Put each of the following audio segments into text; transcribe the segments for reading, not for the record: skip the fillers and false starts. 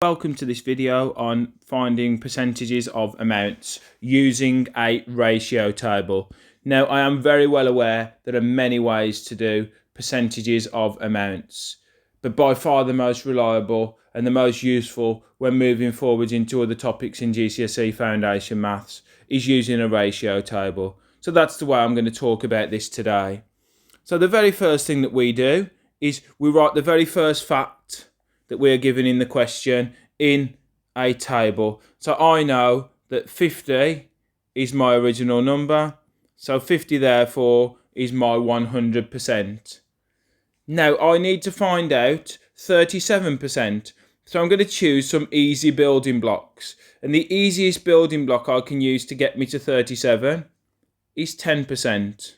Welcome to this video on finding percentages of amounts using a ratio table. Now, I am very well aware there are many ways to do percentages of amounts, but by far the most reliable and the most useful when moving forwards into other topics in GCSE Foundation Maths is using a ratio table. So that's the way I'm going to talk about this today. So the very first thing that we do is we write the very first fact that we're given in the question in a table. So I know that 50 is my original number. So 50 therefore is my 100%. Now I need to find out 37%. So I'm going to choose some easy building blocks. And the easiest building block I can use to get me to 37 is 10%.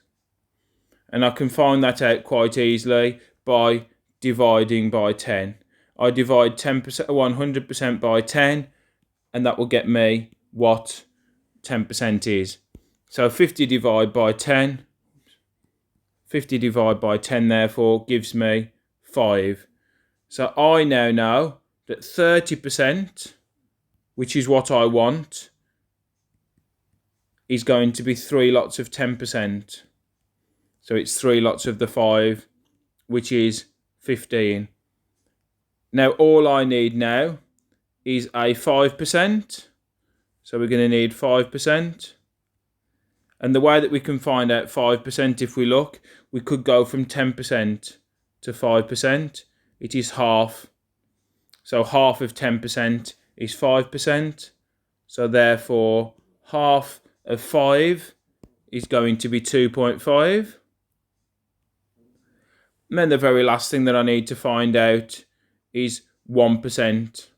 And I can find that out quite easily by dividing by 10. I divide 10%, 100% by 10, and that will get me what 10% is. So 50 divided by 10, 50 divided by 10 therefore gives me 5. So I now know that 30%, which is what I want, is going to be 3 lots of 10%. So it's 3 lots of the 5, which is 15. Now all I need now is a 5%. So we're going to need 5%. And the way that we can find out 5%, if we look, we could go from 10% to 5%. It is half. So half of 10% is 5%. So therefore half of 5 is going to be 2.5. And then the very last thing that I need to find out is 1%.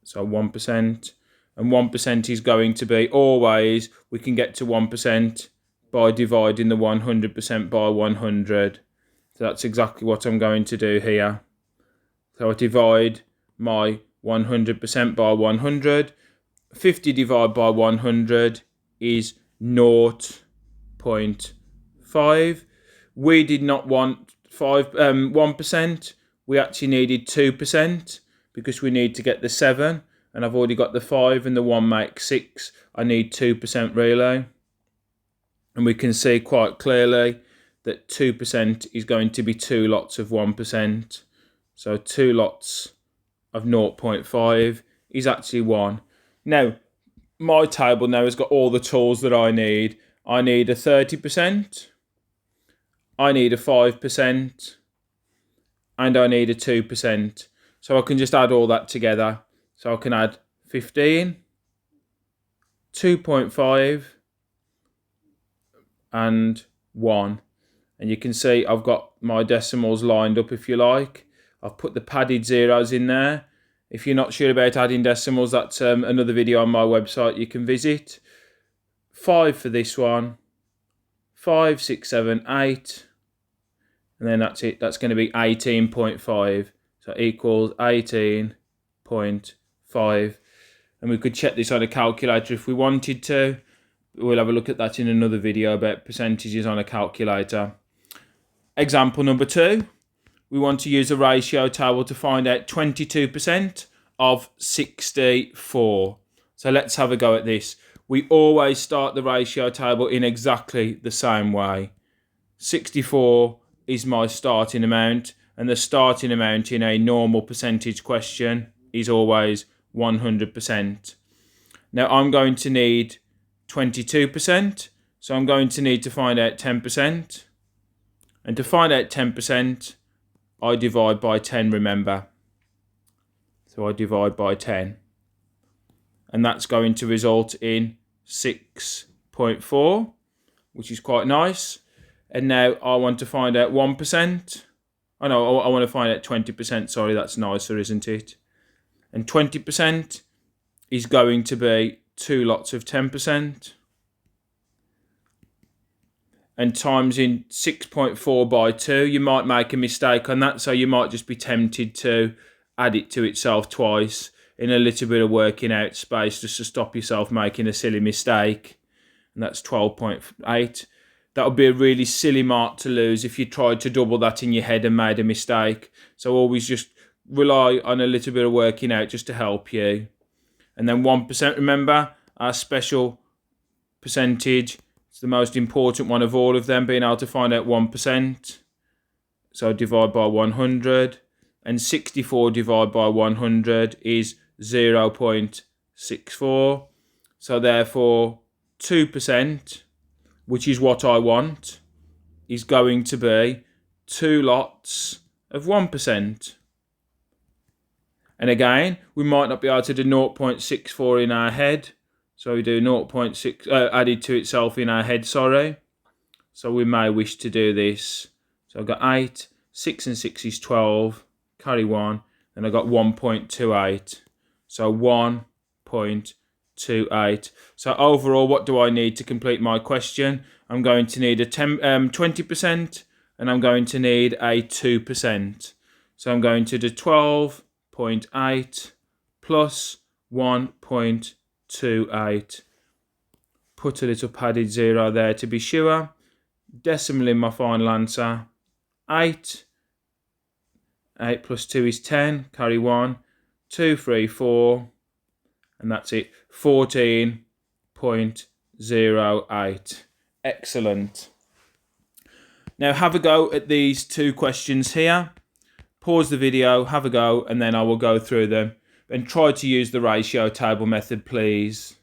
So 1%. And 1% is going to be always, we can get to 1% by dividing the 100% by 100. So that's exactly what I'm going to do here. So I divide my 100% by 100. 50 divided by 100 is 0.5. We did not want 1%. We actually needed 2% because we need to get the 7. And I've already got the 5 and the 1 makes 6. I need 2% really. And we can see quite clearly that 2% is going to be 2 lots of 1%. So 2 lots of 0.5 is actually 1. Now, my table now has got all the tools that I need. I need a 30%. I need a 5%. And I need a 2%. So I can just add all that together. So I can add 15, 2.5, and 1. And you can see I've got my decimals lined up if you like. I've put the padded zeros in there. If you're not sure about adding decimals, that's another video on my website you can visit. 5 for this one, 5, 6, 7, 8. And then that's it. That's going to be 18.5. So equals 18.5. And we could check this on a calculator if we wanted to. We'll have a look at that in another video about percentages on a calculator. Example number 2. We want to use a ratio table to find out 22% of 64. So let's have a go at this. We always start the ratio table in exactly the same way. 64 is my starting amount, and the starting amount in a normal percentage question is always 100%. Now I'm going to need 22%, so I'm going to need to find out 10%. And to find out 10%, I divide by 10, remember. So I divide by 10. And that's going to result in 6.4, which is quite nice. And now I want to find out 1%. Oh no, I want to find out 20%. Sorry, that's nicer, isn't it? And 20% is going to be 2 lots of 10%. And times in 6.4 by 2, you might make a mistake on that. So you might just be tempted to add it to itself twice in a little bit of working out space just to stop yourself making a silly mistake. And that's 12.8. That would be a really silly mark to lose if you tried to double that in your head and made a mistake. So always just rely on a little bit of working out just to help you. And then 1%, remember, our special percentage. It's the most important one of all of them, being able to find out 1%. So divide by 100. And 64 divided by 100 is 0.64. So therefore, 2%, which is what I want, is going to be 2 lots of 1%. And again, we might not be able to do 0.64 in our head. So we do 0.6 added to itself in our head, sorry. So we may wish to do this. So I've got 8, 6 and 6 is 12, carry 1, and I've got 1.28. So 1.28. So overall, what do I need to complete my question? I'm going to need a 20%, and I'm going to need a 2%. So I'm going to do 12.8 plus 1.28. Put a little padded 0 there to be sure. Decimal in my final answer. 8. 8 plus 2 is 10. Carry 1. 2, 3, 4. And that's it. 14.08. Excellent. Now have a go at these 2 questions here. Pause the video, have a go, and then I will go through them. And try to use the ratio table method, please.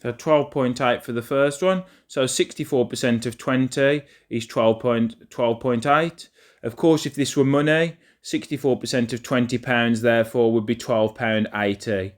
So 12.8 for the first one. So 64% of 20 is 12.8. Of course, if this were money, 64% of £20 therefore would be £12.80.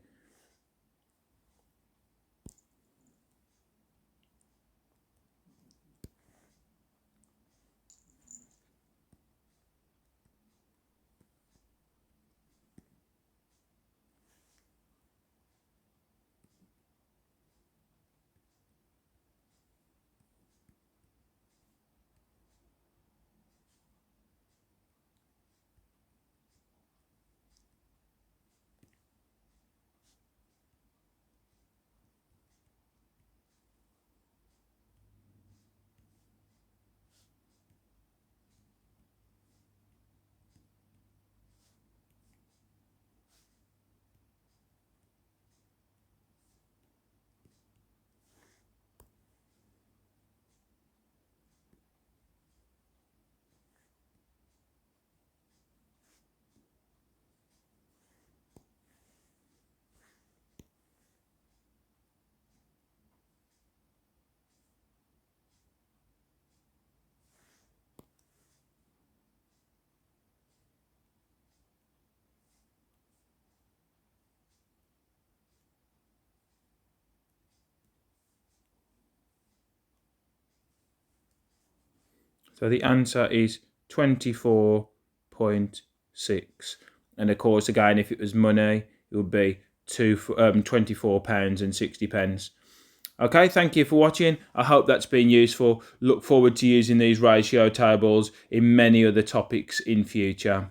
So the answer is 24.6. And of course, again, if it was money, it would be £24.60. Okay, thank you for watching. I hope that's been useful. Look forward to using these ratio tables in many other topics in future.